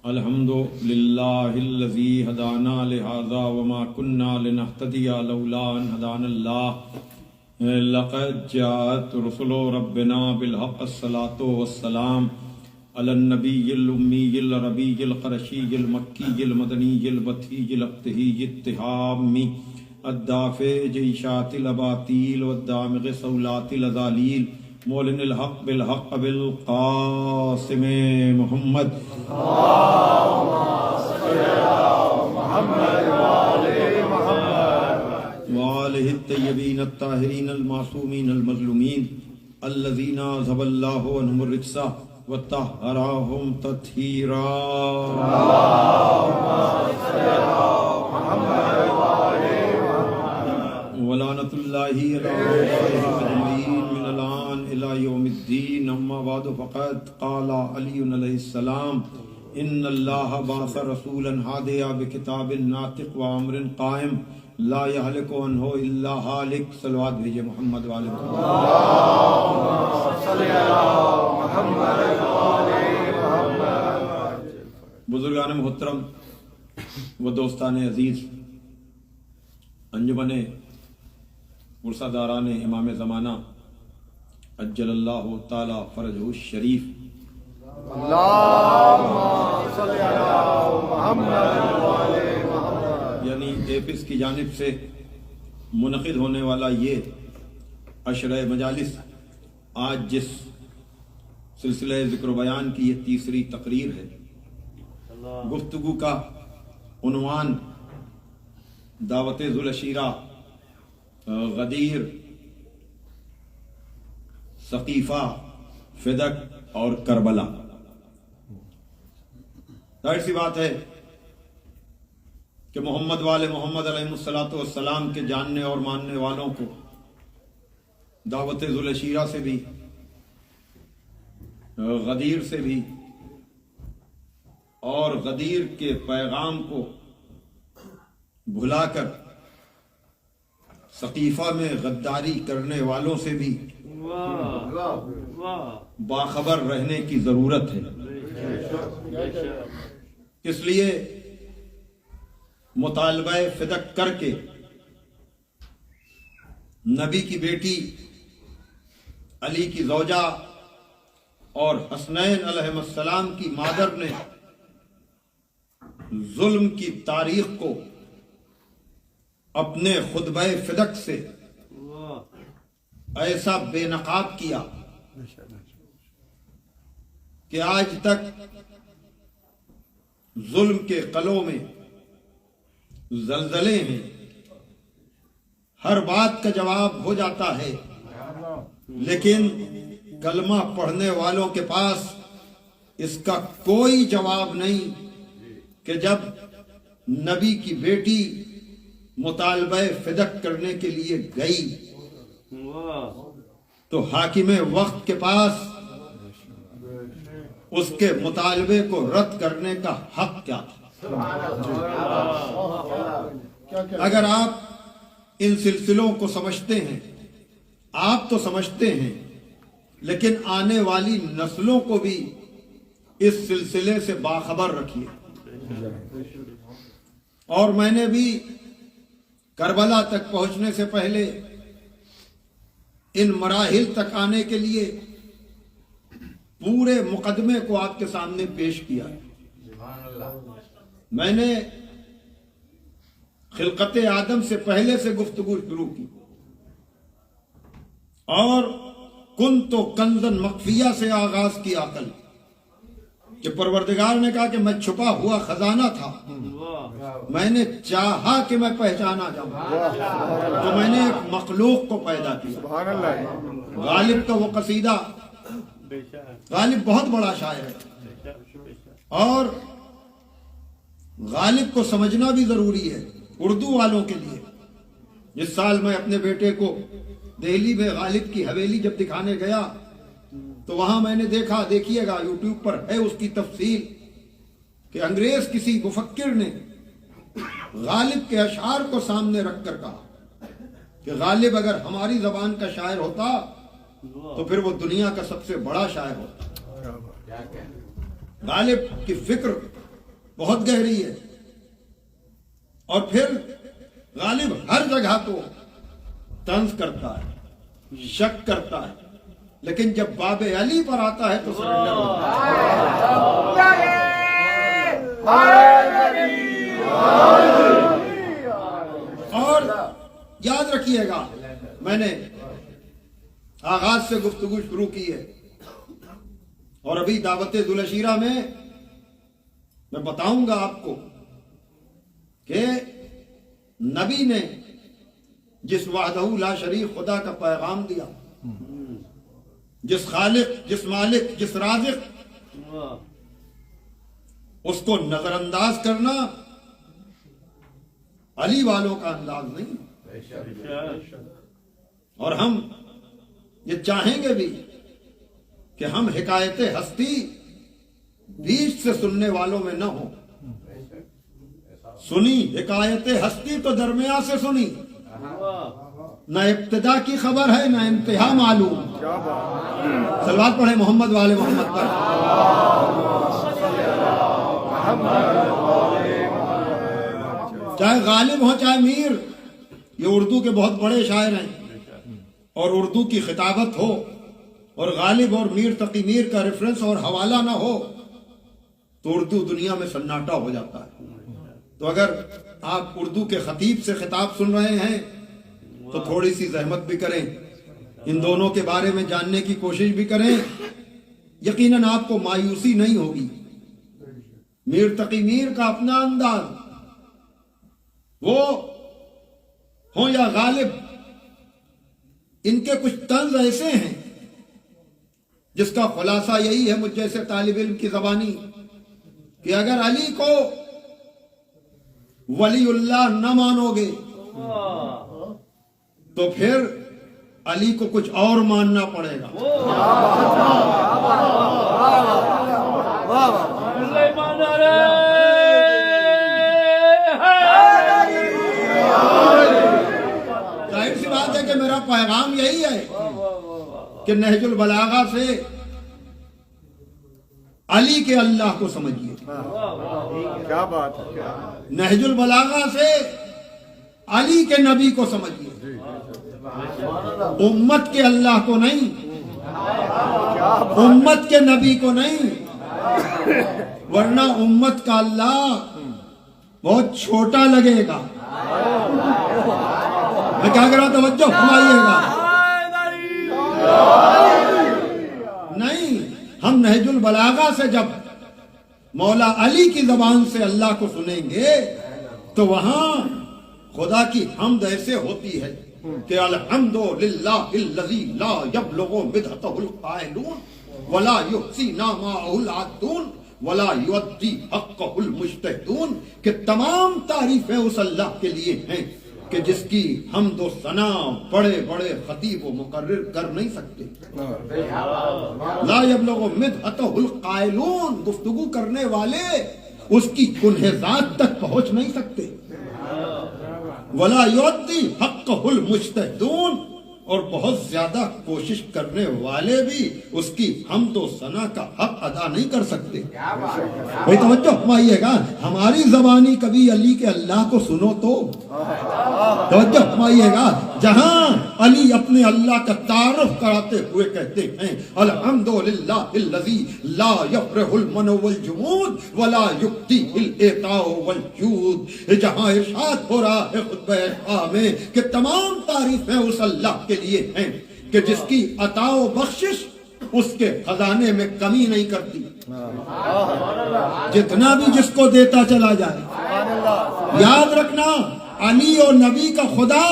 الحمد للہ الذی ہدانا لہذا وما كنا لنہتدی لولا ان ہدانا اللہ لقد جاءت رسل ربنا بالحق الصلاة والسلام علی النبی الامی العربی القرشی المکی المدنی البطحی الابتہی التہامی الدافع جیشات الاباطیل والدامغ صولات الازالیل مولن الحق بالحق بالقاسم محمد وآلہ الطیبین الطاہرین المعصومین المظلومین الذین اذھب اللہ عنہم الرجس وطہرہم تطہیرا ولعنۃ اللہ علی اجمعین من الآن الی یوم الدین اما بعد فقد قال علی علیہ السلام ان اللہ بعث رسولا ہادیا بکتاب ناطق وامر قائم لا یہلک عنہ الا ہالک. صلوات بھیجئے محمد والے محمد. بزرگان محترم و دوستان عزیز، انجمن ورثہ داران امام زمانہ عجل اللہ تعالی فرجہ الشریف، یعنی ایپس کی جانب سے منعقد ہونے والا یہ عشرہ مجالس، آج جس سلسلہ ذکر و بیان کی یہ تیسری تقریر ہے، گفتگو کا عنوان دعوت ذو العشیرہ، غدیر، ثقیفہ، فدق اور کربلا. ظاہر سی بات ہے کہ محمد والے محمد علیہ الصلوۃ والسلام کے جاننے اور ماننے والوں کو دعوت ذو العشیرہ سے بھی، غدیر سے بھی، اور غدیر کے پیغام کو بھلا کر ثقیفہ میں غداری کرنے والوں سے بھی باخبر رہنے کی ضرورت ہے. اس لیے مطالبہ فدق کر کے نبی کی بیٹی، علی کی زوجہ اور حسنین علیہ السلام کی مادر نے ظلم کی تاریخ کو اپنے خطبہ فدق سے ایسا بے نقاب کیا کہ آج تک ظلم کے قلعوں میں زلزلے ہیں، ہر بات کا جواب ہو جاتا ہے، لیکن کلمہ پڑھنے والوں کے پاس اس کا کوئی جواب نہیں کہ جب نبی کی بیٹی مطالبہ فدق کرنے کے لیے گئی تو حاکم وقت کے پاس اس کے مطالبے کو رد کرنے کا حق کیا تھا؟ اگر آپ ان سلسلوں کو سمجھتے ہیں، آپ تو سمجھتے ہیں، لیکن آنے والی نسلوں کو بھی اس سلسلے سے باخبر رکھیے. اور میں نے بھی کربلا تک پہنچنے سے پہلے ان مراحل تک آنے کے لیے پورے مقدمے کو آپ کے سامنے پیش کیا. میں نے خلقت آدم سے پہلے سے گفتگو شروع کی اور کنت کنزا مخفیہ سے آغاز کیا عقل کہ پروردگار نے کہا کہ میں چھپا ہوا خزانہ تھا، میں نے چاہا کہ میں پہچانا جاؤں تو میں نے ایک مخلوق کو پیدا کیا. غالب کا وہ قصیدہ، غالب بہت بڑا شاعر ہے اور غالب کو سمجھنا بھی ضروری ہے اردو والوں کے لیے. جس سال میں اپنے بیٹے کو دہلی میں غالب کی حویلی جب دکھانے گیا تو وہاں میں نے دیکھا، دیکھیے گا یوٹیوب پر ہے اس کی تفصیل، کہ انگریز کسی مفکر نے غالب کے اشعار کو سامنے رکھ کر کہا کہ غالب اگر ہماری زبان کا شاعر ہوتا تو پھر وہ دنیا کا سب سے بڑا شاعر ہوتا. غالب کی فکر بہت گہری ہے. اور پھر غالب ہر جگہ کو طنز کرتا ہے، شک کرتا ہے، لیکن جب باب علی پر آتا ہے تو سرنڈر ہوتا ہے. اور یاد رکھیے گا، میں نے آغاز سے گفتگو شروع کی ہے اور ابھی دعوت ذوالعشیرہ میں بتاؤں گا آپ کو کہ نبی نے جس وحدہ لا شریک خدا کا پیغام دیا، جس خالق، جس مالک، جس رازق، اس کو نظر انداز کرنا علی والوں کا انداز نہیں. اور ہم یہ چاہیں گے بھی کہ ہم حکایت ہستی بیچ سے سننے والوں میں نہ ہو. سنی حکایت ہستی تو درمیان سے سنی، نہ ابتدا کی خبر ہے نہ انتہا معلوم. صلوات پڑھیں محمد والے محمد پر. چاہے غالب ہو چاہے میر، یہ اردو کے بہت بڑے شاعر ہیں، اور اردو کی خطابت ہو اور غالب اور میر تقی میر کا ریفرنس اور حوالہ نہ ہو تو اردو دنیا میں سناٹا ہو جاتا ہے. تو اگر آپ اردو کے خطیب سے خطاب سن رہے ہیں تو تھوڑی سی زحمت بھی کریں، ان دونوں کے بارے میں جاننے کی کوشش بھی کریں. یقیناً آپ کو مایوسی نہیں ہوگی. میر تقی میر کا اپنا انداز، وہ ہوں یا غالب، ان کے کچھ طنز ایسے ہیں جس کا خلاصہ یہی ہے مجھ جیسے طالب علم کی زبانی کہ اگر علی کو ولی اللہ نہ مانو گے تو پھر علی کو کچھ اور ماننا پڑے گا. ظاہر سی بات ہے کہ میرا پیغام یہی ہے کہ نہج البلاغہ سے علی کے اللہ کو سمجھیے. کیا بات ہے. نہج البلاغہ سے علی کے نبی کو سمجھیے، امت کے اللہ کو نہیں، امت کے نبی کو نہیں. ورنہ امت کا اللہ بہت چھوٹا لگے گا. میں کیا کر رہا ہوں، توجہ فرمائیے گا. نہیں، ہم نہج البلاغہ سے جب مولا علی کی زبان سے اللہ کو سنیں گے تو وہاں خدا کی حمد ایسے ہوتی ہے کہ الحمدللہ الذی لا یبلغ مدحتہ القائلون ولا یحصی نعماءہ العادون ولا یؤدی حقہ المجتہدون، کہ تمام تعریفیں اس اللہ کے لیے ہیں کہ جس کی حمد و ثنا بڑے بڑے خطیب و مقرر کر نہیں سکتے. لا یبلغ مدحتہ القائلون، گفتگو کرنے والے اس کی کنہ ذات تک پہنچ نہیں سکتے. ولا یؤدی حقہ المجتہدون، اور بہت زیادہ کوشش کرنے والے بھی اس کی حمد و ثنا کا حق ادا نہیں کر سکتے. بھائی توجہ فرمائیے گا، ہماری زبانی کبھی علی کے اللہ کو سنو تو توجہ فرمائیے گا، جہاں علی اپنے اللہ کا تعارف کراتے ہوئے کہتے ہیں الحمدللہ الذی لا یفرح المنع والجمود ولا یؤتی الاعطاء والجود، جہاں ارشاد ہو رہا ہے خطبہ عشاء میں کہ تمام تعریفیں اس اللہ کے لیے ہیں کہ جس کی عطا و بخشش اس کے خزانے میں کمی نہیں کرتی. جتنا بھی جس کو دیتا چلا جائے. یاد رکھنا، علی اور نبی کا خدا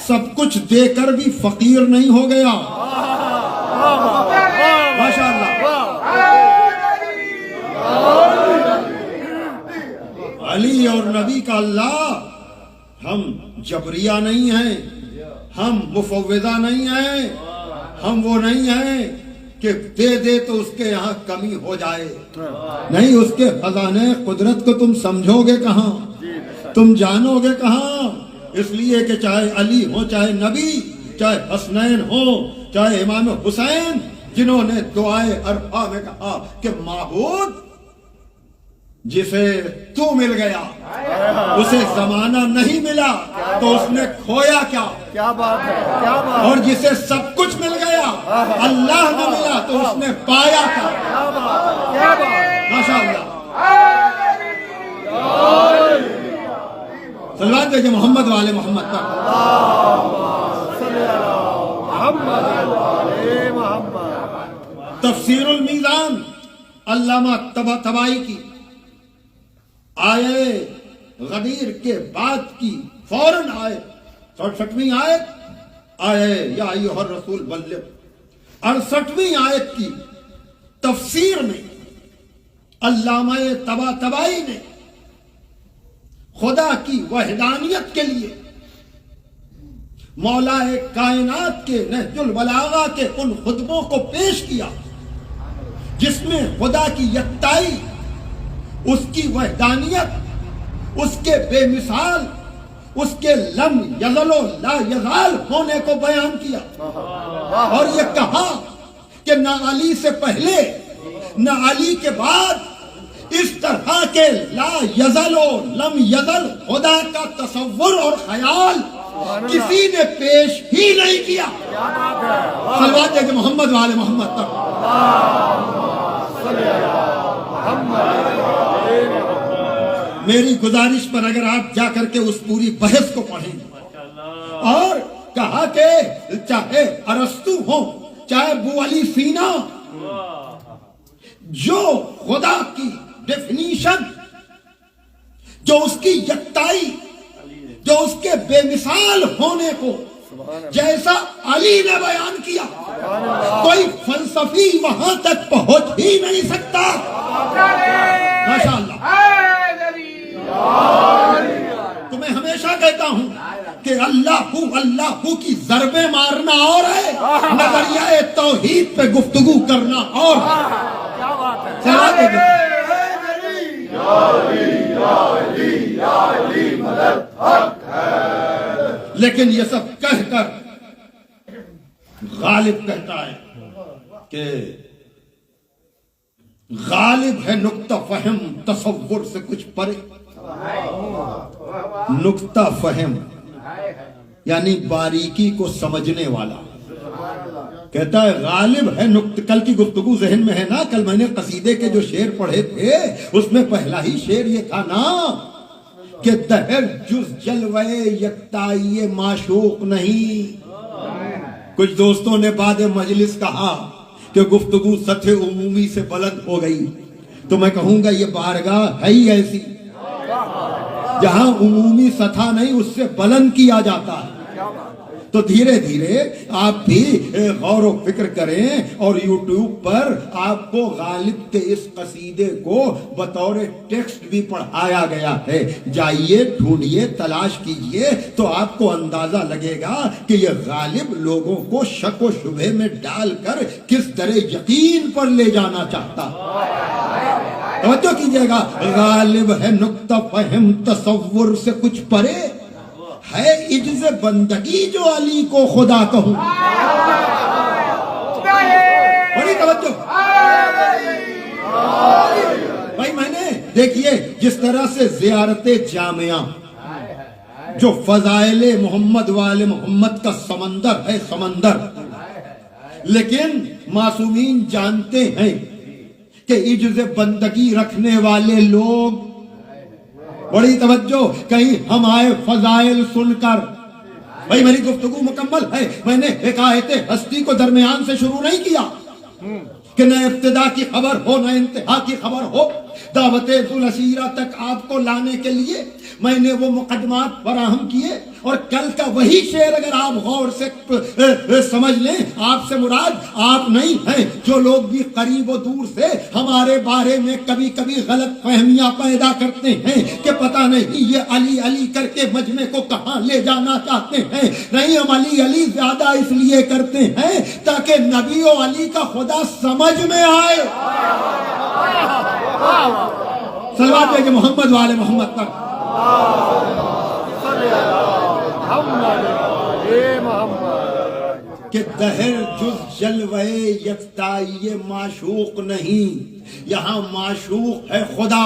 سب کچھ دے کر بھی فقیر نہیں ہو گیا. ماشاءاللہ. علی اور نبی کا اللہ، ہم جبریہ نہیں ہیں، ہم مفوضہ نہیں ہیں، ہم وہ نہیں ہیں کہ دے دے تو اس کے یہاں کمی ہو جائے. نہیں، اس کے خزانے قدرت کو تم سمجھو گے کہاں، تم جانو گے کہاں. اس لیے کہ چاہے علی ہو، چاہے نبی، چاہے حسنین ہو، چاہے امام حسین، جنہوں نے دعائے عرفہ میں کہا کہ معبود جسے تو مل گیا اسے زمانہ نہیں ملا تو اس نے کھویا کیا؟ کیا بات ہے، کیا بات اور جسے سب کچھ مل گیا اللہ نہ ملا تو اس نے پایا کیا؟ کیا بات ماشاء اللہ. صلوات بھیجے محمد والے محمد پر. تفسیر المیزان علامہ طباطبائی کی آیے غدیر کے بعد کی فوراً آیت 67ویں آیت آیے یا ایھا الرسول بلغ 68ویں آیت کی تفسیر میں علامہ طباطبائی نے خدا کی وحدانیت کے لیے مولا کائنات کے نہج البلاغہ کے ان خطبوں کو پیش کیا جس میں خدا کی یکتائی، اس کی وحدانیت، اس کے بے مثال، اس کے لم یزل و لا یزال ہونے کو بیان کیا اور یہ کہا کہ نہ علی سے پہلے نہ علی کے بعد اس طرح کے لا یزل و لم یزل خدا کا تصور اور خیال کسی نے پیش ہی نہیں کیا. صلوات ہے کہ محمد والے محمد تک. میری گزارش پر اگر آپ جا کر کے اس پوری بحث کو پڑھیں اور کہا کہ چاہے ارسطو ہو چاہے ابو علی سینا جو خدا کی ڈیفینیشن، جو اس کی یکتائی، جو اس کے بے مثال ہونے کو جیسا علی نے بیان کیا کوئی فلسفی وہاں تک پہنچ ہی نہیں سکتا. ماشاءاللہ. تو میں ہمیشہ کہتا ہوں کہ اللہ کی ضربیں مارنا اور ہے، نظریہ توحید پہ گفتگو کرنا اور لیکن یہ سب کہہ کر غالب کہتا ہے کہ غالب ہے نقطہ فہم تصور سے کچھ پرے. نقطہ فہم یعنی باریکی کو سمجھنے والا. کہتا ہے غالب ہے نقطہ. کل کی گفتگو ذہن میں ہے نا، کل میں نے قصیدے کے جو شعر پڑھے تھے اس میں پہلا ہی شعر یہ تھا نا کہ دہر جز جلوے یکتائی معشوق نہیں. کچھ دوستوں نے بعد مجلس کہا کہ گفتگو سطح عمومی سے بلند ہو گئی، تو میں کہوں گا یہ بارگاہ ہے ہی ایسی جہاں عمومی سطح نہیں اس سے بلند کیا جاتا ہے. تو دھیرے دھیرے آپ بھی غور و فکر کریں اور یوٹیوب پر آپ کو غالب کے اس قصیدے کو بطور ٹیکسٹ بھی پڑھایا گیا ہے. جائیے ڈھونڈیے تلاش کیجئے تو آپ کو اندازہ لگے گا کہ یہ غالب لوگوں کو شک و شبہ میں ڈال کر کس طرح یقین پر لے جانا چاہتا. توجہ کیجئے گا. غالب ہے نقطہ فہم تصور سے کچھ پرے، ہے عجز بندگی جو علی کو خدا کہوں. بڑی توجہ بھائی. میں نے دیکھیے جس طرح سے زیارت جامعہ جو فضائل محمد والے محمد کا سمندر ہے، سمندر، لیکن معصومین جانتے ہیں کہ عجز بندگی رکھنے والے لوگ، بڑی توجہ، کہیں ہم آئے فضائل سن کر. بھائی میری گفتگو مکمل ہے. میں نے ایک آیت ہستی کو درمیان سے شروع نہیں کیا کہ نہ ابتدا کی خبر ہو نہ انتہا کی خبر ہو. دعوت ذوالعشیرہ تک آپ کو لانے کے لیے میں نے وہ مقدمات فراہم کیے اور کل کا وہی شعر اگر آپ غور سے سمجھ لیں، آپ سے مراد آپ نہیں ہیں. جو لوگ بھی قریب و دور سے ہمارے بارے میں کبھی کبھی غلط فہمیاں پیدا کرتے ہیں کہ پتہ نہیں یہ علی علی کر کے مجمع کو کہاں لے جانا چاہتے ہیں. نہیں، ہم علی علی زیادہ اس لیے کرتے ہیں تاکہ نبی و علی کا خدا سمجھ میں آئے. صلوات ہے کہ محمد والے محمد پر. کہ دہر جز جلوے یکتائی معشوق نہیں، یہاں معشوق ہے خدا.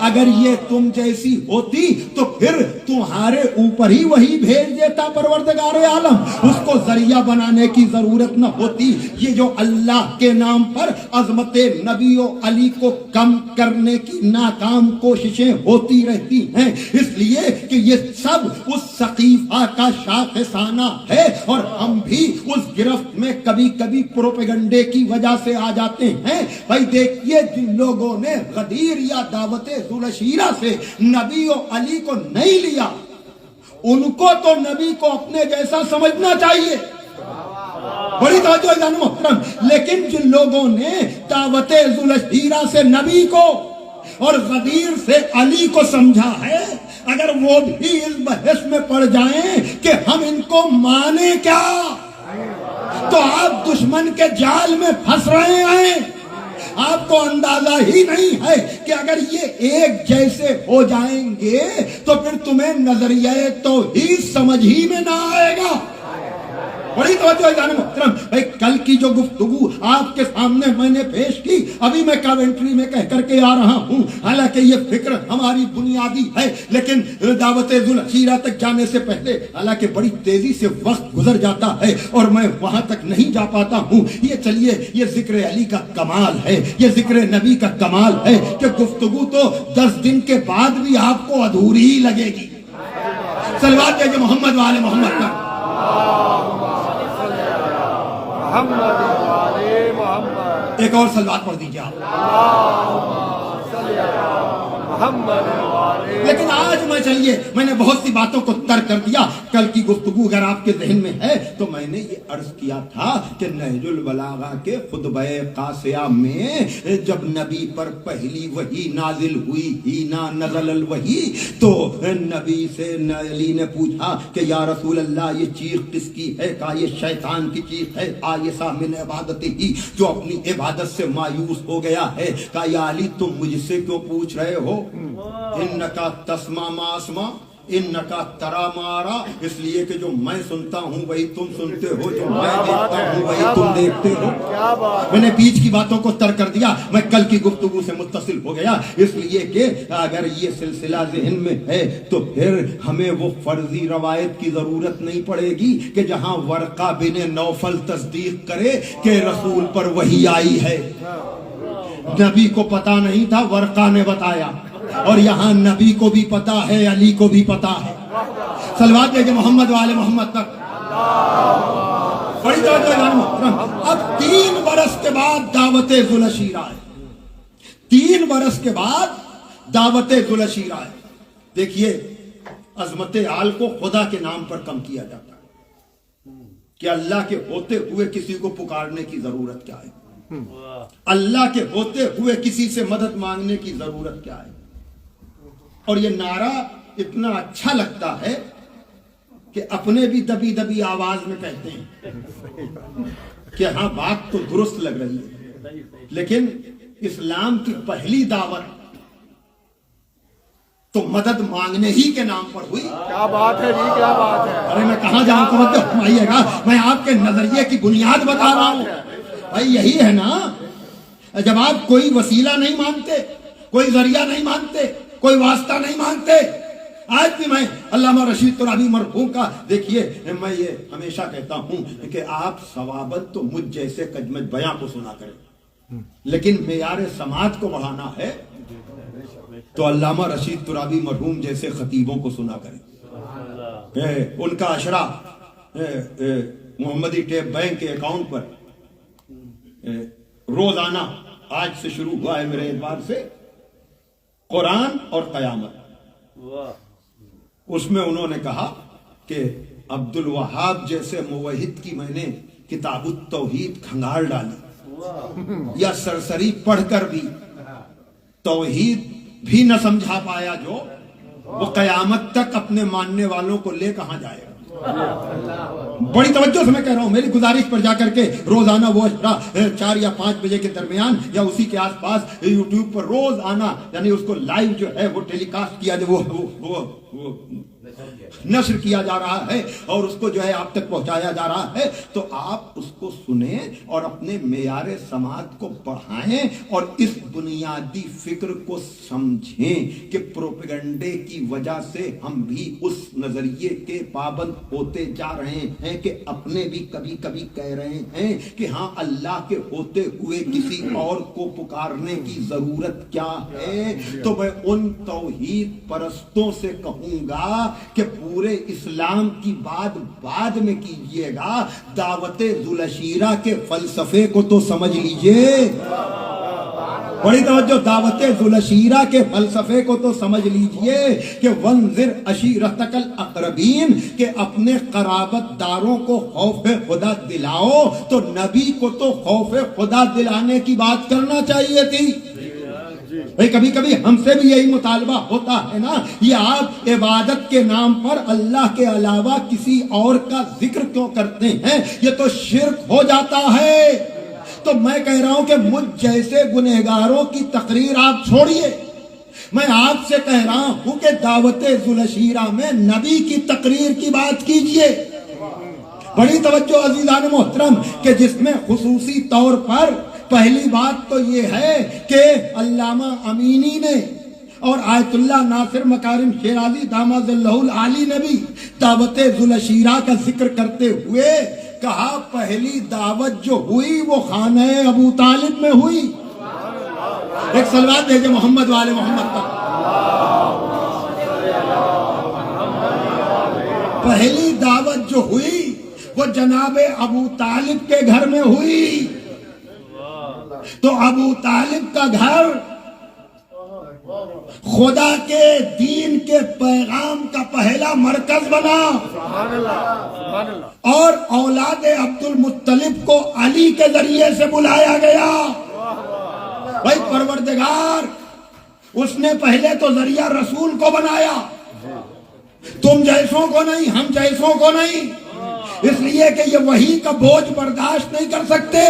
اگر یہ تم جیسی ہوتی تو پھر تمہارے اوپر ہی وہی بھیج دیتا پروردگار عالم, اس کو ذریعہ بنانے کی ضرورت نہ ہوتی. یہ جو اللہ کے نام پر عظمت نبی و علی کو کم کرنے کی ناکام کوششیں ہوتی رہتی ہیں, اس لیے کہ یہ سب اس سقیفہ کا شاخسانہ ہے, اور ہم بھی اس گرفت میں کبھی کبھی پروپیگنڈے کی وجہ سے آ جاتے ہیں. بھائی دیکھیے, جن لوگوں نے غدیر یا دعوت ذوالشیرہ سے نبی و علی کو نہیں لیا, ان کو تو نبی کو اپنے جیسا سمجھنا چاہیے. بڑی توجہ جان محترم. لیکن جن لوگوں نے دعوت ذوالشیرہ سے نبی کو اور غدیر سے علی کو سمجھا ہے, اگر وہ بھی اس بحث میں پڑ جائیں کہ ہم ان کو مانے کیا, تو آپ دشمن کے جال میں پھنس رہے ہیں. آپ کو اندازہ ہی نہیں ہے کہ اگر یہ ایک جیسے ہو جائیں گے تو پھر تمہیں نظریہ توحید سمجھ ہی میں نہ آئے گا. بڑی توجہ جان محترم. بھائی کل کی جو گفتگو آپ کے سامنے میں نے پیش کی, ابھی میں کاونٹری میں کہہ کر کے آ رہا ہوں, حالانکہ یہ فکر ہماری بنیادی ہے, لیکن دعوت ذوالشیرہ تک جانے سے پہلے, حالانکہ بڑی تیزی سے وقت گزر جاتا ہے اور میں وہاں تک نہیں جا پاتا ہوں. یہ چلیے, یہ ذکر علی کا کمال ہے, یہ ذکر نبی کا کمال ہے کہ گفتگو تو 10 دن کے بعد بھی آپ کو ادھوری ہی لگے گی. صلوات دیجیے محمد والے محمد پر. ایک اور صلوات پڑھ دیجیے آپ. لیکن آج میں نے بہت سی باتوں کو ترک کر دیا. کل کی گفتگو اگر آپ کے ذہن میں ہے تو میں نے یہ عرض کیا تھا کہ نہج البلاغہ کے خطبہ قاصیہ میں جب نبی پر پہلی وحی نازل ہوئی, ہی نا نزل الوحی, تو نبی سے علی نے پوچھا کہ یا رسول اللہ یہ چیخ کس کی ہے؟ کہا یہ شیطان کی چیخ ہے, آیسا من عبادت ہی, جو اپنی عبادت سے مایوس ہو گیا ہے. کہا یا علی تم مجھ سے کیوں پوچھ رہے ہو؟ انکا تسمع ما اسمع انکا ترا ما ارا, اس لیے کہ جو میں سنتا ہوں وہی تم سنتے ہو, جو میں دیکھتا ہوں وہی تم دیکھتے ہو. میں نے بیچ کی باتوں کو ترک کر دیا, میں کل کی گفتگو سے متصل ہو گیا, اس لیے کہ اگر یہ سلسلہ ذہن میں ہے تو پھر ہمیں وہ فرضی روایت کی ضرورت نہیں پڑے گی کہ جہاں ورقہ بن نوفل تصدیق کرے کہ رسول پر وحی آئی ہے. نبی کو پتا نہیں تھا, ورقہ نے بتایا, اور یہاں نبی کو بھی پتا ہے, علی کو بھی پتا ہے. صلوات دیجیے محمد والے محمد تک. بڑی توجہ محترم. اب 3 برس کے بعد دعوت ذوالشیرہ ہے, 3 برس کے بعد دعوت ذوالشیرہ ہے. دیکھیے, عظمت آل کو خدا کے نام پر کم کیا جاتا ہے کہ اللہ کے ہوتے ہوئے کسی کو پکارنے کی ضرورت کیا ہے, اللہ کے ہوتے ہوئے کسی سے مدد مانگنے کی ضرورت کیا ہے. اور یہ نعرہ اتنا اچھا لگتا ہے کہ اپنے بھی دبی دبی آواز میں کہتے ہیں کہ ہاں بات تو درست لگ رہی ہے, لیکن اسلام کی پہلی دعوت تو مدد مانگنے ہی کے نام پر ہوئی. کیا بات ہے جی, کیا بات ہے. ارے میں کہاں جاؤں, توجہ فرمائیے گا, میں آپ کے نظریے کی بنیاد بتا رہا ہوں. بھائی یہی ہے نا, جب آپ کوئی وسیلہ نہیں مانتے, کوئی ذریعہ نہیں مانتے, کوئی واسطہ نہیں مانتے. آج بھی میں علامہ رشید ترابی مرحوم کا, دیکھیے میں یہ ہمیشہ کہتا ہوں کہ آپ ثوابت تو مجھ جیسے کجمج بیاں کو سنا کریں, لیکن معیار سماعت کو بڑھانا ہے تو علامہ رشید ترابی مرحوم جیسے خطیبوں کو سنا کریں. ان کا اشرا محمدی ٹیپ بینک کے اکاؤنٹ پر روزانہ آج سے شروع ہوا ہے میرے اعتبار سے قرآن اور قیامت. اس میں انہوں نے کہا کہ عبد الوہاب جیسے موحد کی میں نے کتاب التوحید کھنگال ڈالی, یا سرسری پڑھ کر بھی توحید بھی نہ سمجھا پایا, جو وہ قیامت تک اپنے ماننے والوں کو لے کہاں جائے گا. بڑی توجہ سے میں کہہ رہا ہوں, میری گزارش پر جا کر کے روزانہ وہ 4 یا 5 بجے کے درمیان یا اسی کے آس پاس یوٹیوب پر روز آنا, یعنی اس کو لائیو جو ہے وہ ٹیلی کاسٹ کیا جائے, وہ نشر کیا جا رہا ہے اور اس کو جو ہے آپ تک پہنچایا جا رہا ہے، تو آپ اس کو سنیں اور اپنے معیار سماعت کو بڑھائیں اور اس بنیادی فکر کو سمجھیں کہ پروپیگنڈے کی وجہ سے ہم بھی اس نظریے کے پابند ہوتے جا رہے ہیں کہ اپنے بھی کبھی کبھی کہہ رہے ہیں کہ ہاں اللہ کے ہوتے ہوئے کسی اور کو پکارنے کی ضرورت کیا ہے۔ تو میں ان توحید پرستوں سے کہوں گا کہ پورے اسلام کی بات بعد میں کیجئے گا، دعوت ذوالعشیرہ کے فلسفے کو تو سمجھ لیجئے، بڑی توجہ، دعوت ذوالعشیرہ کے فلسفے کو تو سمجھ لیجئے کہ وانذر عشیرتک الاقربین، کہ اپنے قرابت داروں کو خوف خدا دلاؤ، تو نبی کو تو خوف خدا دلانے کی بات کرنا چاہیے تھی۔ بھئی کبھی کبھی ہم سے بھی یہی مطالبہ ہوتا ہے نا، یہ آپ عبادت کے نام پر اللہ کے علاوہ کسی اور کا ذکر کیوں کرتے ہیں، یہ تو شرک ہو جاتا ہے۔ تو میں کہہ رہا ہوں کہ مجھ جیسے گنہگاروں کی تقریر آپ چھوڑیے، میں آپ سے کہہ رہا ہوں کہ دعوت ذوالعشیرہ میں نبی کی تقریر کی بات کیجئے۔ بڑی توجہ عزیزان محترم، کہ جس میں خصوصی طور پر پہلی بات تو یہ ہے کہ علامہ امینی نے اور آیت اللہ ناصر مکارم شیرازی داماد اللہ العالی نے بھی دعوت ذوالعشیرہ کا ذکر کرتے ہوئے کہا پہلی دعوت جو ہوئی وہ خانہ ابو طالب میں ہوئی۔ ایک صلوات بھیجے محمد والے محمد پر۔ پہلی دعوت جو ہوئی وہ جناب ابو طالب کے گھر میں ہوئی، تو ابو طالب کا گھر خدا کے دین کے پیغام کا پہلا مرکز بنا، اور اولاد عبد المطلب کو علی کے ذریعے سے بلایا گیا۔ بھائی پروردگار اس نے پہلے تو ذریعہ رسول کو بنایا، تم جیسوں کو نہیں، ہم جیسوں کو نہیں، اس لیے کہ یہ وحی کا بوجھ برداشت نہیں کر سکتے۔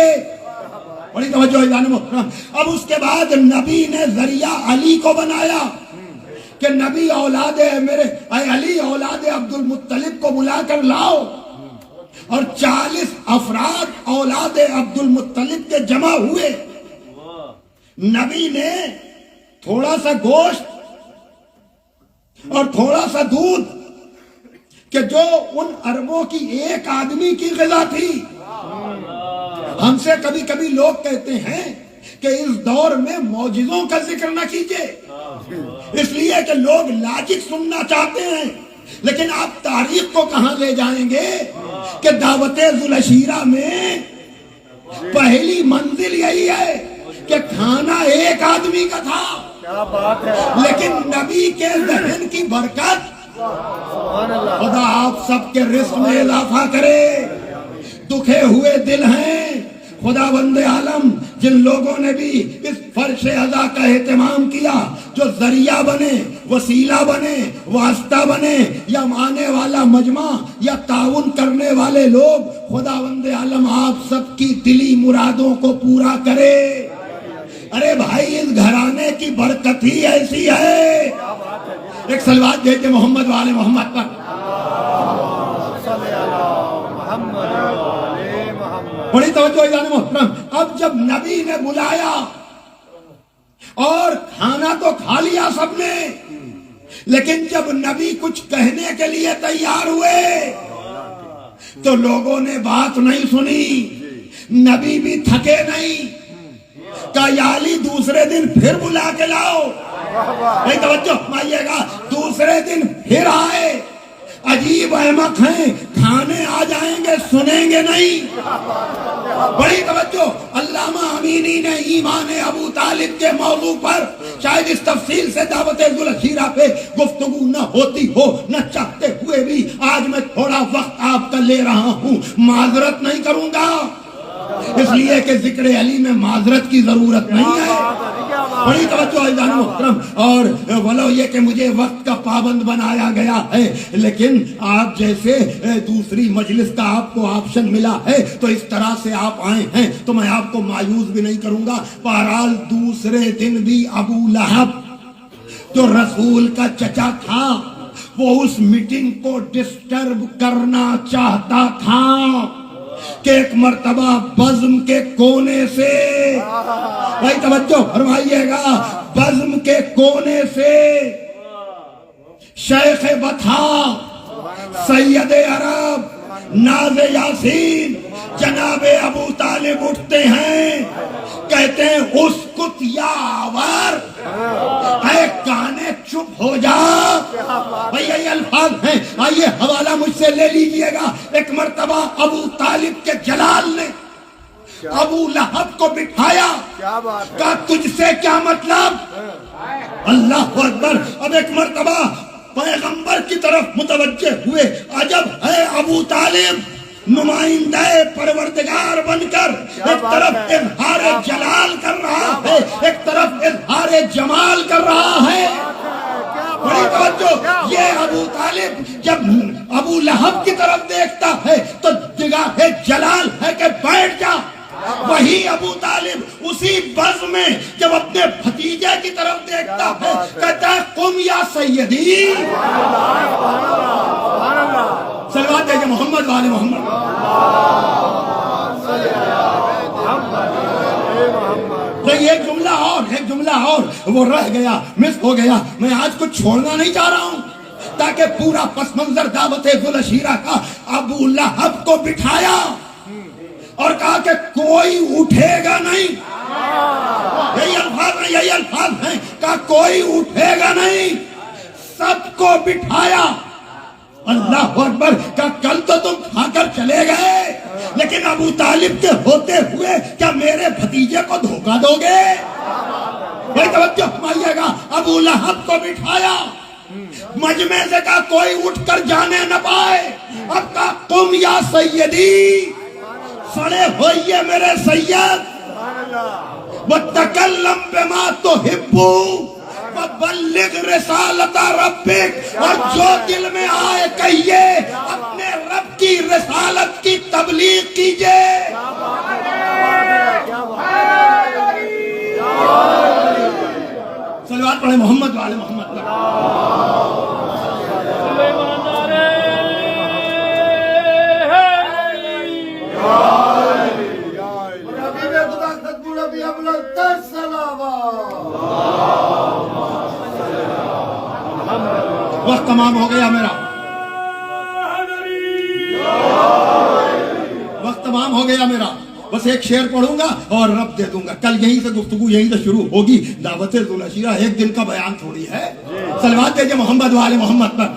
بڑی توجہ ہے محترم۔ اب اس کے بعد نبی نے ذریعہ علی کو بنایا کہ نبی اولاد میرے اے علی اولاد عبد المطلب کو بلا کر لاؤ، اور 40 افراد اولاد عبد المطلب کے جمع ہوئے۔ نبی نے تھوڑا سا گوشت اور تھوڑا سا دودھ، کہ جو ان عربوں کی ایک آدمی کی غذا تھی۔ ہم سے کبھی کبھی لوگ کہتے ہیں کہ اس دور میں معجزوں کا ذکر نہ کیجئے، اس لیے کہ لوگ لاجک سننا چاہتے ہیں، لیکن آپ تاریخ کو کہاں لے جائیں گے کہ دعوت ذوالعشیرہ میں پہلی منزل یہی ہے کہ کھانا ایک آدمی کا تھا، لیکن نبی کے ذہن کی برکت خدا آپ سب کے رزق میں اضافہ کرے۔ دکھے ہوئے دل ہیں خدا بند عالم، جن لوگوں نے بھی اس فرش عزا کا اہتمام کیا، جو ذریعہ بنے، وسیلہ بنے، واسطہ بنے، یا آنے والا مجمع یا تعاون کرنے والے لوگ، خدا بند عالم آپ سب کی دلی مرادوں کو پورا کرے۔ ارے بھائی اس گھرانے کی برکت ہی ایسی ہے۔ ایک صلوات دیتے محمد والے محمد پر۔ بڑی توجہ جانے محترم، اب جب نبی نے بلایا اور کھانا تو کھا لیا سب نے، لیکن جب نبی کچھ کہنے کے لیے تیار ہوئے تو لوگوں نے بات نہیں سنی، نبی بھی تھکے نہیں، کہا یا علی دوسرے دن پھر بلا کے لاؤ۔ بھائی توجہ مائیے گا، دوسرے دن پھر آئے، عجیب احمق ہیں، کھانے آ جائیں گے سنیں گے نہیں۔ بڑی توجہ، علامہ امینی نے ایمان ابو طالب کے موضوع پر شاید اس تفصیل سے دعوت ذوالعشیرہ پہ گفتگو نہ ہوتی ہو، نہ چاہتے ہوئے بھی آج میں تھوڑا وقت آپ کا لے رہا ہوں، معذرت نہیں کروں گا، اس لیے کہ ذکر علی میں معذرت کی ضرورت نہیں ہے۔ بڑی توجہ عزیزان محترم، اور ولو یہ کہ مجھے وقت کا پابند بنایا گیا ہے، لیکن آپ جیسے دوسری مجلس کا آپ کو آپشن ملا ہے تو اس طرح سے آپ آئے ہیں تو میں آپ کو مایوس بھی نہیں کروں گا۔ بہرحال دوسرے دن بھی ابو لہب جو رسول کا چچا تھا، وہ اس میٹنگ کو ڈسٹرب کرنا چاہتا تھا کہ ایک مرتبہ بزم کے کونے سے، بھائی توجہ فرمائیے گا، بزم کے کونے سے شیخ بطحا، سید عرب، ناز یاسین، جناب ابو طالب اٹھتے ہیں، کہتے ہیں اسکت یا آور، اے کانے چپ ہو جا۔ بھئی یہ الفاظ ہیں، آئیے حوالہ مجھ سے لے لیجئے گا۔ ایک مرتبہ ابو طالب کے جلال نے ابو لہب کو بٹھایا، کہا تجھ سے کیا مطلب؟ اللہ اکبر۔ اب ایک مرتبہ پیغمبر کی طرف متوجہ ہوئے، عجب ہے ابو طالب نمائندہ پروردگار بن کر ایک طرف اظہار جلال کر رہا ہے، ایک طرف اظہار جمال کر رہا ہے۔ بڑی توجہ، یہ ابو طالب جب ابو لہب کی طرف دیکھتا ہے تو نگاہ جلال ہے کہ بیٹھ جا۔ وہی ابو طالب اسی بز میں جب اپنے بھتیجے کی طرف دیکھتا ہے کہتا ہے قم یا سیدی۔ صلوات ہے محمد وآل محمد۔ ایک جملہ اور وہ رہ گیا، مس ہو گیا، میں آج کچھ چھوڑنا نہیں چاہ رہا ہوں تاکہ پورا پس منظر دعوت ذوالعشیرہ کا ابو لہب کو بٹھایا اور کہا کہ کوئی اٹھے گا نہیں، یہی الفاظ ہیں، کہا کوئی اٹھے گا نہیں، سب کو بٹھایا۔ اللہ اکبر، کہا کل تو تم کھا کر چلے گئے لیکن ابو طالب کے ہوتے ہوئے کیا میرے بھتیجے کو دھوکہ دو گے؟ بھائی توجہ فرمائیے گا، ابو لہب کو بٹھایا، مجمع سے کہا کوئی اٹھ کر جانے نہ پائے، اب کہا قم یا سیدی، سڑے ہوئیے میرے سید، وَتَكَلَّمْ بِمَا تُحِبُّ وَبَلِّغْ رِسَالَتَ رَبِّكَ، اور جو دل میں آئے کہیے، اپنے رب کی رسالت کی تبلیغ کیجئے۔ صلوات پڑھیں محمد وآل محمد۔ وقت تمام ہو گیا میرا، وقت تمام ہو گیا میرا، بس ایک شعر پڑھوں گا اور رب دے دوں گا۔ کل یہیں سے گفتگو یہیں سے شروع ہوگی۔ دعوت ذوالعشیرہ ایک دن کا بیان تھوڑی ہے۔ صلوات دیجئے محمد وآل محمد پر۔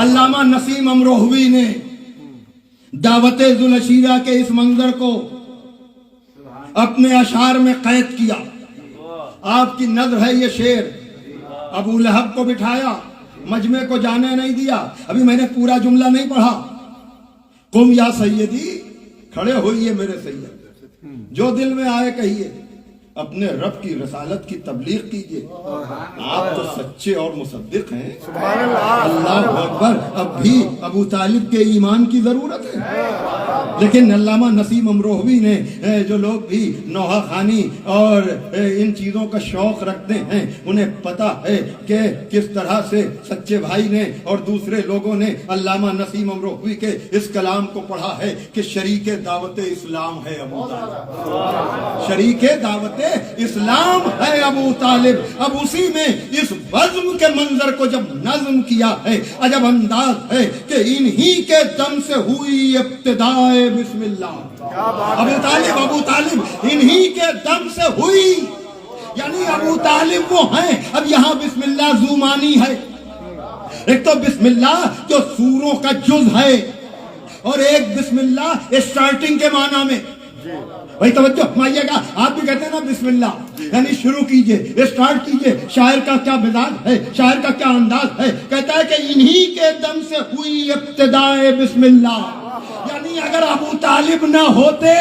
علامہ نسیم امروہوی نے دعوت ذوالعشیرہ کے اس منظر کو اپنے اشعار میں قید کیا۔ آپ کی نظر ہے یہ شعر، ابو لہب کو بٹھایا، مجمع کو جانے نہیں دیا۔ ابھی میں نے پورا جملہ نہیں پڑھا۔ قم یا سیدی، کھڑے ہوئیے میرے سید، جو دل میں آئے کہیے، اپنے رب کی رسالت کی تبلیغ کیجئے۔ آپ تو سچے اور مصدق ہیں، اللہ اکبر۔ اب بھی ابو طالب کے ایمان کی ضرورت ہے، لیکن علامہ نسیم امروہوی نے، جو لوگ بھی نوحہ خوانی اور ان چیزوں کا شوق رکھتے ہیں، انہیں پتا ہے کہ کس طرح سے سچے بھائی نے اور دوسرے لوگوں نے علامہ نسیم امروہوی کے اس کلام کو پڑھا ہے کہ شریک دعوت اسلام ہے ابو طالب، شریک دعوت اسلام ہے ابو طالب۔ اب اسی میں اس بزم کے منظر کو جب نظم کیا ہے، عجب انداز ہے کہ انہی کے دم سے ہوئی ابتدائے بسم اللہ۔ ابو طالب انہی کے دم سے ہوئی، یعنی ابو طالب وہ ہیں۔ اب یہاں بسم اللہ زومانی ہے، ایک تو بسم اللہ جو سوروں کا جز ہے، اور ایک بسم اللہ اسٹارٹنگ کے معنی میں۔ بھائی توجہ فرمائیے گا، آپ بھی کہتے ہیں نا بسم اللہ، یعنی شروع کیجئے، اسٹارٹ کیجئے۔ شاعر کا کیا مزاج ہے، شاعر کا کیا انداز ہے، کہتا ہے کہ انہی کے دم سے ہوئی ابتدائے بسم اللہ، یعنی اگر ابو طالب نہ ہوتے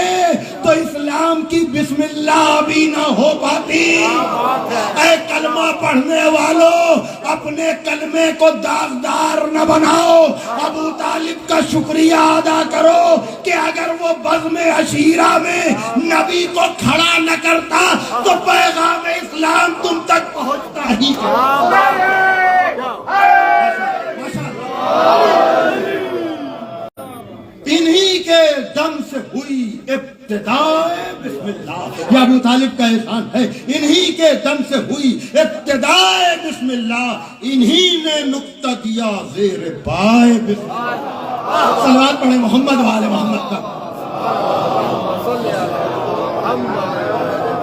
تو اسلام کی بسم اللہ بھی نہ ہو پاتی۔ اے کلمہ پڑھنے والوں، اپنے کلمے کو داغدار نہ بناؤ. ابو طالب کا شکریہ ادا کرو کہ اگر وہ بزم عشیرہ میں نبی کو کھڑا نہ کرتا تو پیغام اسلام تم تک پہنچتا ہی. انہی کے دم سے ہوئی ابتدائے بسم اللہ. یہ ابو طالب کا احسان ہے. انہی کے دم سے ہوئی ابتدائے بسم اللہ. انہی نے نقطہ دیا زیر پائے بسم اللہ. صلوات پڑھیں محمد والے محمد کا.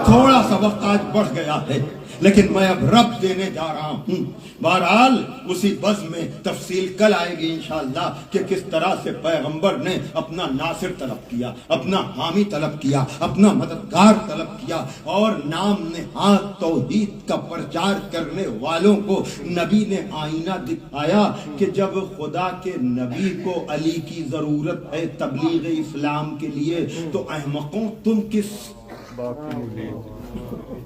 تھوڑا سا وقت آج بڑھ گیا ہے لیکن میں اب رب دینے جا رہا ہوں. بہرحال اسی بزم میں تفصیل کل آئے گی انشاءاللہ کہ کس طرح سے پیغمبر نے اپنا ناصر طلب کیا, اپنا حامی طلب کیا, اپنا مددگار طلب کیا, اور نام نہاد توحید کا پرچار کرنے والوں کو نبی نے آئینہ دکھایا کہ جب خدا کے نبی کو علی کی ضرورت ہے تبلیغ اسلام کے لیے تو احمقوں تم کس.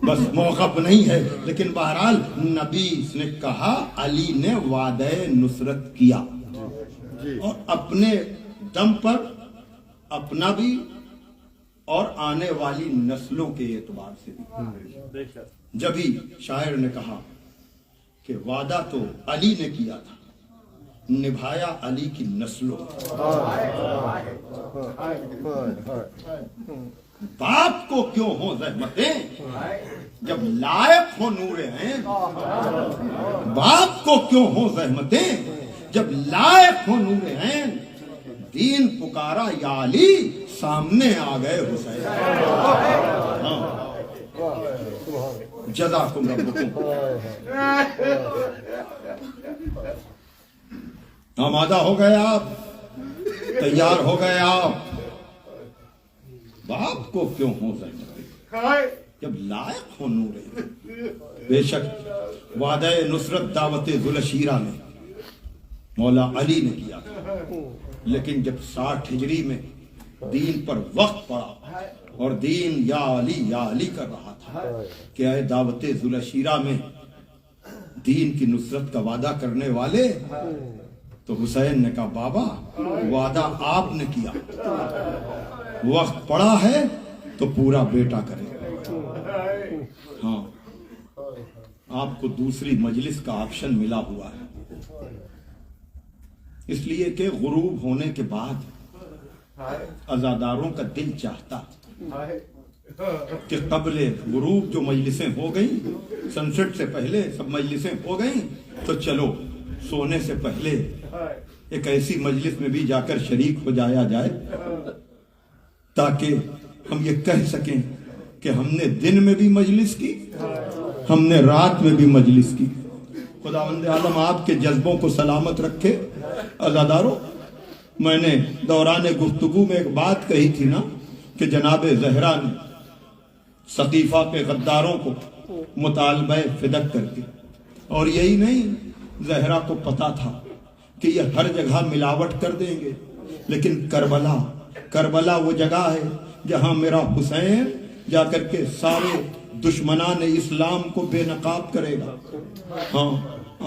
بس موقف نہیں ہے لیکن بہرحال نبی نے کہا, علی نے وعدہ نصرت کیا اور اپنے دم پر اپنا بھی اور آنے والی نسلوں کے اعتبار سے بھی. جبھی شاعر نے کہا کہ وعدہ تو علی نے کیا تھا, نبھایا علی کی نسلوں. باپ کو کیوں ہو زحمتیں جب لائق ہو نور عین. باپ کو کیوں ہو زحمتیں جب لائق ہو نور عین. دین پکارا یا علی سامنے آ گئے حسین. جزاکم ربکم. آمادہ ہو گئے آپ, تیار ہو گئے آپ. باپ کو کیوں ہو زحمتیں جب لائق ہو نور عین. بے شک وعدہ نصرت دعوت ذوالشیرہ میں مولا علی نے کیا تھا, لیکن جب 60 ہجری میں دین پر وقت پڑا اور دین یا علی کر رہا تھا کہ اے دعوت ذوالشیرہ میں دین کی نصرت کا وعدہ کرنے والے, تو حسین نے کہا بابا وعدہ آپ نے کیا, وقت پڑا ہے تو پورا بیٹا کرے. ہاں آپ کو دوسری مجلس کا آپشن ملا ہوا ہے, اس لیے کہ غروب ہونے کے بعد عزاداروں کا دل چاہتا کہ قبل غروب جو مجلسیں ہو گئیں, سن سیٹ سے پہلے سب مجلسیں ہو گئیں, تو چلو سونے سے پہلے ایک ایسی مجلس میں بھی جا کر شریک ہو جایا جائے تاکہ ہم یہ کہہ سکیں کہ ہم نے دن میں بھی مجلس کی, ہم نے رات میں بھی مجلس کی. خداوند عالم آپ کے جذبوں کو سلامت رکھے. عزادارو, میں نے دوران گفتگو میں ایک بات کہی تھی نا کہ جناب زہرا نے سقیفہ کے غداروں کو مطالبہ فدق کر دی, اور یہی نہیں, زہرا کو پتا تھا کہ یہ ہر جگہ ملاوٹ کر دیں گے, لیکن کربلا وہ جگہ ہے جہاں میرا حسین جا کر کے سارے دشمنان اسلام کو بے نقاب کرے گا. ہاں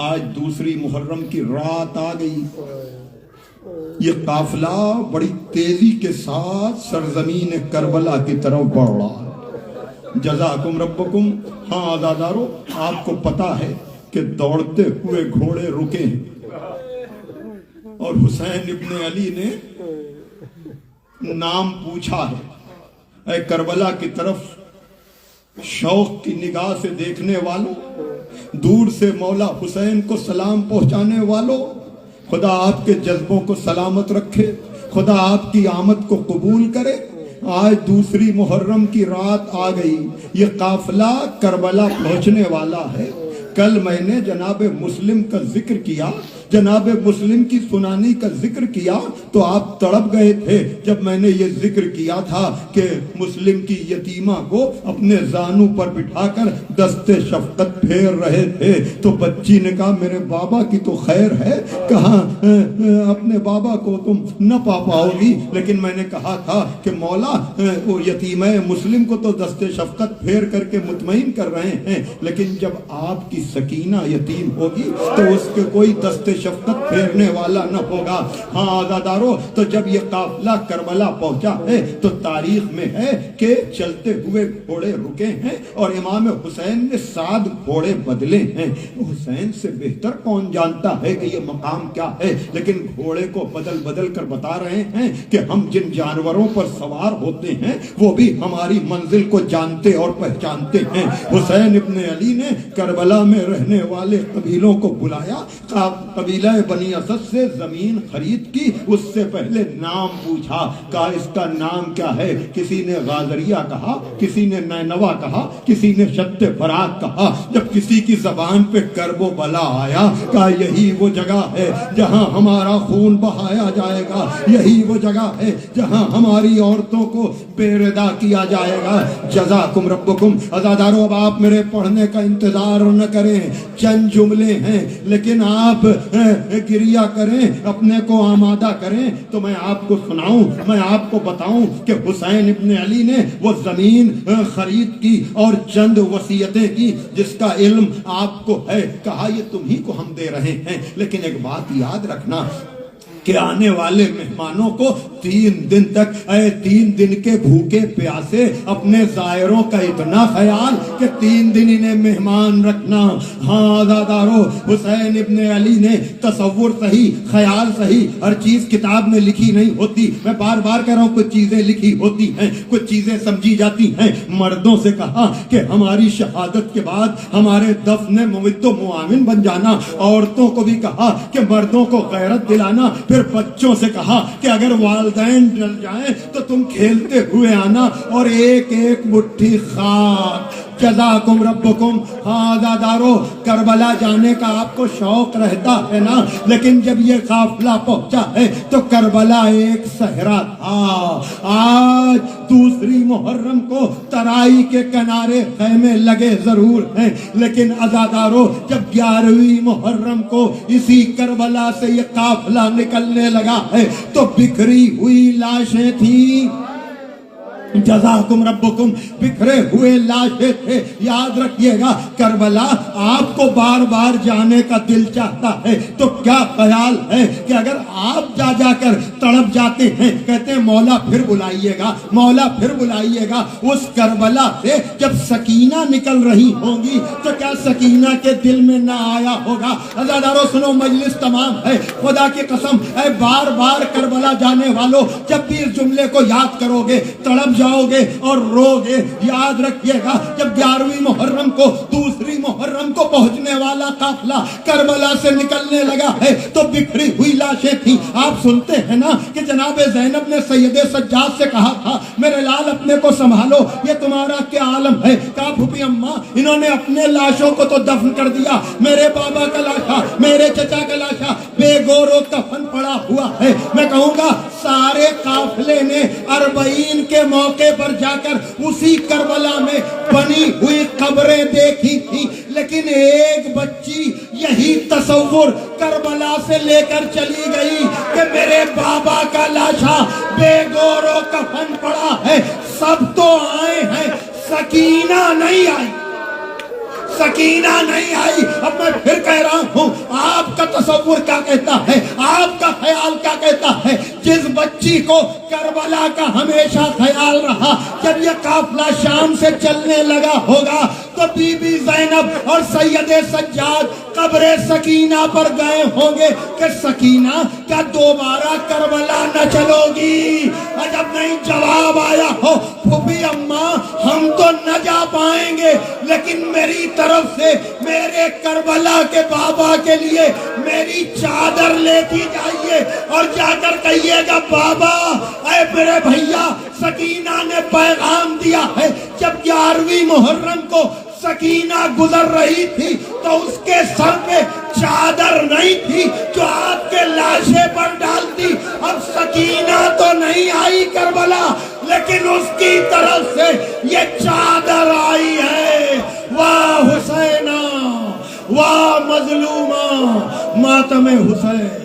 آج دوسری محرم کی رات آ گئی, یہ قافلہ بڑی تیزی کے ساتھ سرزمین کربلا کی طرف بڑھ رہا ہے. جزاکم ربکم. ہاں عزادارو, آپ کو پتا ہے کہ دوڑتے ہوئے گھوڑے رکے ہیں اور حسین ابن علی نے نام پوچھا ہے. اے کربلا کی طرف شوق کی نگاہ سے دیکھنے والوں, دور سے مولا حسین کو سلام پہنچانے والوں, خدا آپ کے جذبوں کو سلامت رکھے, خدا آپ کی آمد کو قبول کرے. آج دوسری محرم کی رات آ گئی, یہ قافلہ کربلا پہنچنے والا ہے. کل میں نے جناب مسلم کا ذکر کیا, جناب مسلم کی سنانی کا ذکر کیا تو آپ تڑپ گئے تھے جب میں نے یہ ذکر کیا تھا کہ مسلم کی یتیمہ کو اپنے زانوں پر بٹھا کر دست شفقت پھیر رہے تھے تو بچی نے کہا میرے بابا کی تو خیر ہے, کہاں اپنے بابا کو تم نہ پا پاؤ گی, لیکن میں نے کہا تھا کہ مولا وہ یتیمہ مسلم کو تو دست شفقت پھیر کر کے مطمئن کر رہے ہیں, لیکن جب آپ کی سکینہ یتیم ہوگی تو اس کے کوئی دست شفقت پھیرنے والا نہ ہوگا۔ ہاں عزادارو، تو جب یہ قافلہ کربلا پہنچا ہے تو تاریخ میں ہے کہ چلتے ہوئے گھوڑے رکے ہیں اور امام حسین نے 7 گھوڑے بدلے ہیں۔ حسین سے بہتر کون جانتا ہے کہ یہ مقام کیا ہے، لیکن گھوڑے کو بدل بدل کر بتا رہے ہیں کہ ہم جن جانوروں پر سوار ہوتے ہیں وہ بھی ہماری منزل کو جانتے اور پہچانتے ہیں۔ حسین ابن علی نے کربلا میں رہنے والے قبیلوں کو بلایا، قبیلہ بنی اسد سے زمین خرید کی، اس سے پہلے نام پوچھا، کہا اس کا نام کیا ہے؟ کسی نے غازریہ کہا، کسی نے نینوا کہا، کسی نے شط فرات کہا۔ جب کسی کی زبان پہ کرب و بلا آیا، کہا یہی وہ جگہ ہے جہاں ہمارا خون بہایا جائے گا، یہی وہ جگہ ہے جہاں ہماری عورتوں کو بے ردا کیا جائے گا۔ جزاکم ربکم۔ عزادارو، اب آپ میرے پڑھنے کا انتظار نہ کریں، چند جملے ہیں لیکن آپ گریہ کریں، اپنے کو آمادہ کریں تو میں آپ کو سناؤں، میں آپ کو بتاؤں کہ حسین ابن علی نے وہ زمین خرید کی اور چند وصیتیں کی جس کا علم آپ کو ہے۔ کہا یہ تمہیں کو ہم دے رہے ہیں، لیکن ایک بات یاد رکھنا کہ آنے والے مہمانوں کو 3 دن تک 3 دن کے بھوکے پیاسے اپنے زائروں کا اتنا خیال کہ 3 دن انہیں مہمان رکھنا۔ ہاں عزادارو، حسین ابن علی نے تصور صحیح، خیال صحیح، ہر چیز کتاب میں لکھی نہیں ہوتی، میں بار بار کہہ رہا ہوں کچھ چیزیں لکھی ہوتی ہیں، کچھ چیزیں سمجھی جاتی ہیں۔ مردوں سے کہا کہ ہماری شہادت کے بعد ہمارے دفن ممد و معاون بن جانا، عورتوں کو بھی کہا کہ مردوں کو غیرت دلانا، پھر بچوں سے کہا کہ اگر والدین ڈر جائیں تو تم کھیلتے ہوئے آنا اور ایک ایک مٹھی خاک۔ جزاکم ربکم۔ ہاں عزادارو، کربلا جانے کا آپ کو شوق رہتا ہے نا، لیکن جب یہ قافلہ پہنچا ہے تو کربلا ایک صحرا تھا۔ آج 2 محرم کو ترائی کے کنارے خیمے لگے ضرور ہیں، لیکن عزادارو جب 11ویں محرم کو اسی کربلا سے یہ قافلہ نکلنے لگا ہے تو بکھری ہوئی لاشیں تھیں۔ جزاکم ربکم، بکھرے ہوئے لاشیں تھے۔ یاد رکھیے گا، کربلا آپ کو بار بار جانے کا دل چاہتا ہے تو کیا خیال ہے کہ اگر آپ جا کر تڑپ جاتے ہیں، کہتے ہیں مولا پھر بلائیے گا، مولا پھر بلائیے گا، اس کربلا سے جب سکینہ نکل رہی ہوں گی تو کیا سکینہ کے دل میں نہ آیا ہوگا؟ عزادارو سنو، مجلس تمام ہے، خدا کی قسم، اے بار بار کربلا جانے والوں، جب بھی اس جملے کو یاد کرو گے تڑپ جاؤ گے اور رو گے۔ یاد رکھیے گا، جب 11ویں محرم کو 2 محرم کو پہنچنے والا قافلہ کربلا سے نکلنے لگا ہے تو بکھری ہوئی لاشیں تھیں۔ آپ سنتے ہیں نا کہ جناب زینب نے سید سجاد سے کہا تھا میرے لال اپنے کو سنبھالو، یہ تمہارا کیا عالم ہے؟ کہا پھوپھی اماں انہوں نے اپنے لاشوں کو تو دفن کر دیا، میرے بابا کا لاشا، میرے چچا کا لاشا بے گور و کفن پڑا ہوا ہے۔ میں کہوں گا سارے قافلے نے 40 کے موقع پر جا کر اسی کربلا میں بنی ہوئی قبریں دیکھی تھی، لیکن ایک بچی یہی تصور کربلا سے لے کر چلی گئی کہ میرے بابا کا لاشا بے گور و کفن پڑا ہے۔ سب تو آئے ہیں، سکینہ نہیں آئی، سکینہ نہیں آئی۔ اب میں پھر کہہ رہا ہوں، آپ کا تصور کیا کہتا ہے، آپ کا خیال کیا کہتا ہے؟ جس بچی کو کربلا کا ہمیشہ خیال رہا، جب یہ قافلہ شام سے چلنے لگا ہوگا تو بی بی زینب اور سید سجاد قبر سکینہ پر گئے ہوں گے کہ سکینہ کیا دوبارہ کربلا نہ چلو گی؟ جب نہیں جواب آیا ہو پھوپھی اماں ہم تو نہ جا پائیں گے، لیکن میری طرف سے میرے کربلا کے بابا کے لیے میری چادر لیتی جائیے اور جا کر کہیے گا بابا اے میرے بھیا سکینہ نے پیغام دیا ہے۔ جب 11ویں محرم کو سکینہ گزر رہی تھی تو اس کے سر پہ چادر نہیں تھی جو آپ کے لاشے پر ڈالتی۔ اب سکینہ تو نہیں آئی کربلا، لیکن اس کی طرف سے یہ چادر آئی ہے۔ واہ حسینہ، واہ مظلومہ، ماتم حسین۔